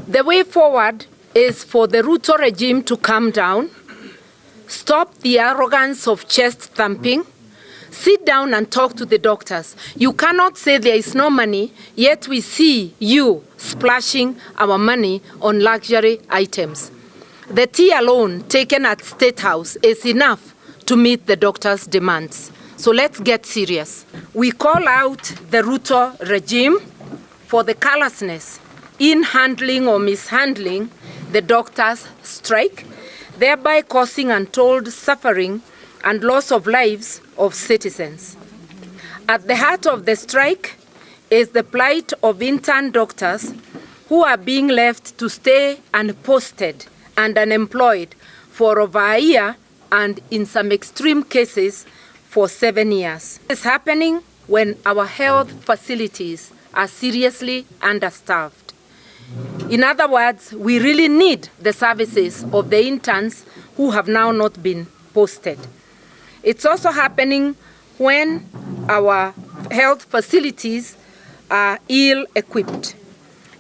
The way forward is for the Ruto regime to calm down, stop the arrogance of chest thumping, sit down and talk to the doctors. You cannot say there is no money, yet we see you splashing our money on luxury items. The tea alone taken at State House is enough to meet the doctors' demands. So let's get serious. We call out the Ruto regime for the callousness in handling or mishandling the doctors' strike, thereby causing untold suffering and loss of lives of citizens. At the heart of the strike is the plight of intern doctors who are being left to stay unposted and unemployed for over a year and in some extreme cases for 7 years. This is happening when our health facilities are seriously understaffed. In other words, we really need the services of the interns who have now not been posted. It's also happening when our health facilities are ill-equipped.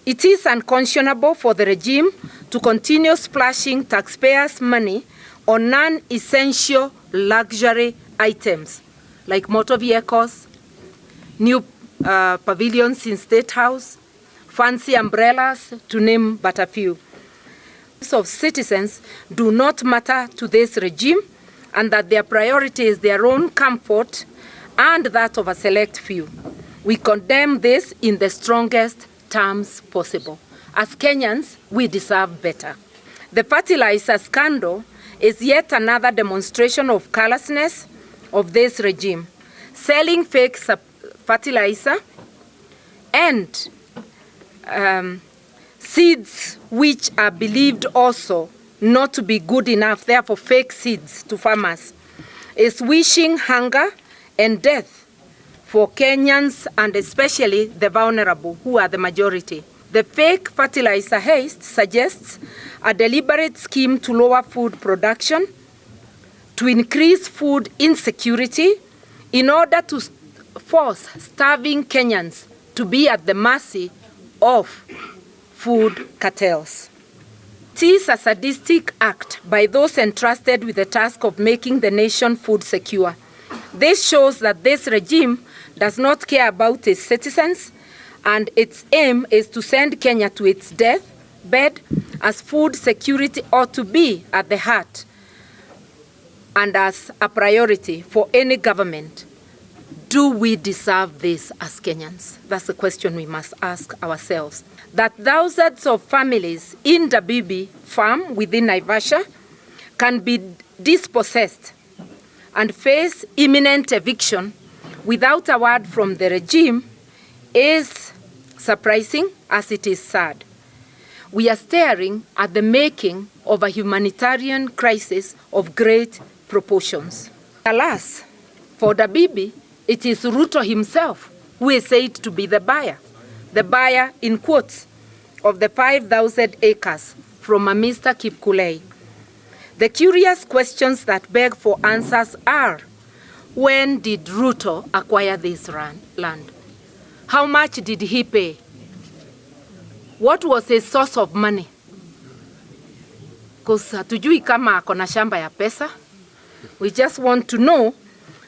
It is unconscionable for the regime to continue splashing taxpayers' money on non-essential luxury items like motor vehicles, new pavilions in State House, fancy umbrellas, to name but a few. Of citizens do not matter to this regime, and that their priority is their own comfort and that of a select few. We condemn this in the strongest terms possible. As Kenyans, we deserve better. The fertilizer scandal is yet another demonstration of callousness of this regime, selling fake fertilizer and seeds which are believed also not to be good enough, therefore fake seeds to farmers, is wishing hunger and death for Kenyans and especially the vulnerable, who are the majority. The fake fertilizer haste suggests a deliberate scheme to lower food production, to increase food insecurity, in order to force starving Kenyans to be at the mercy of food cartels. It is a sadistic act by those entrusted with the task of making the nation food secure. This shows that this regime does not care about its citizens, and its aim is to send Kenya to its deathbed, as food security ought to be at the heart and as a priority for any government. Do we deserve this as Kenyans? That's the question we must ask ourselves. That thousands of families in Dabibi farm within Naivasha can be dispossessed and face imminent eviction without a word from the regime is surprising, as it is sad. We are staring at the making of a humanitarian crisis of great proportions. Alas, for Dabibi, it is Ruto himself who is said to be the buyer in quotes, of the 5,000 acres from a Mr. Kipkulei. The curious questions that beg for answers are: when did Ruto acquire this land? How much did he pay? What was his source of money? Because hatujui kama ako na shamba ya pesa. We just want to know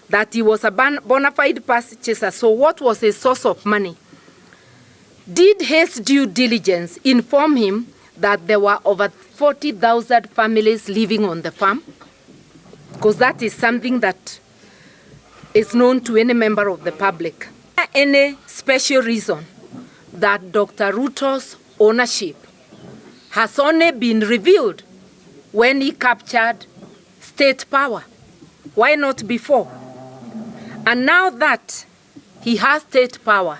that he was a bona fide purchaser. So what was his source of money? Did his due diligence inform him that there were over 40,000 families living on the farm? Because that is something that is known to any member of the public. Any special reason that Dr. Ruto's ownership has only been revealed when he captured state power? Why not before? And now that he has state power,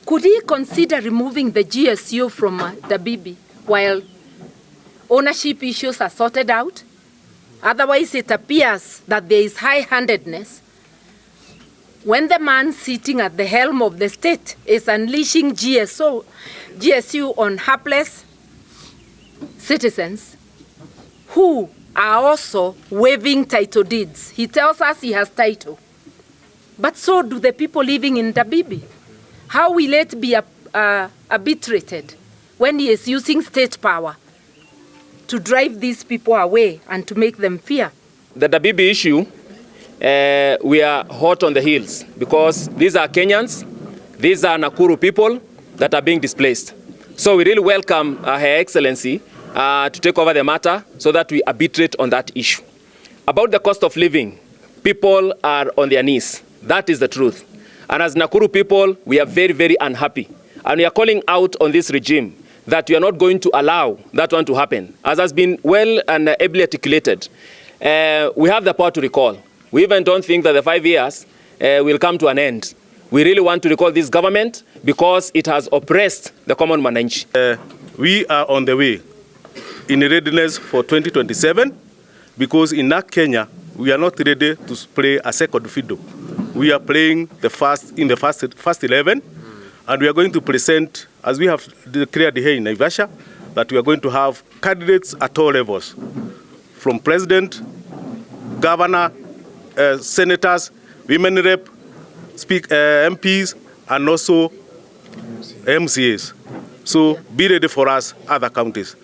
could he consider removing the GSU from Dabibi while ownership issues are sorted out? Otherwise, it appears that there is high-handedness when the man sitting at the helm of the state is unleashing GSU on hapless citizens who are also waiving title deeds. He tells us he has title, but so do the people living in Dabibi. How will it be arbitrated when he is using state power to drive these people away and to make them fear. The Dabibi issue, we are hot on the heels because these are Kenyans, these are Nakuru people that are being displaced. So we really welcome Her Excellency to take over the matter so that we arbitrate on that issue. About the cost of living, people are on their knees. That is the truth. And as Nakuru people, we are very, very unhappy. And we are calling out on this regime that we are not going to allow that one to happen. As has been well and ably articulated, we have the power to recall. We even don't think that the 5 years will come to an end. We really want to recall this government because it has oppressed the common mananchi. We are on the way in readiness for 2027 because in Kenya, we are not ready to play a second fiddle. We are playing the first 11, and we are going to present, as we have declared here in Naivasha, that we are going to have candidates at all levels, from president, governor, senators, women rep, MPs, and also MCAs. So be ready for us, other counties.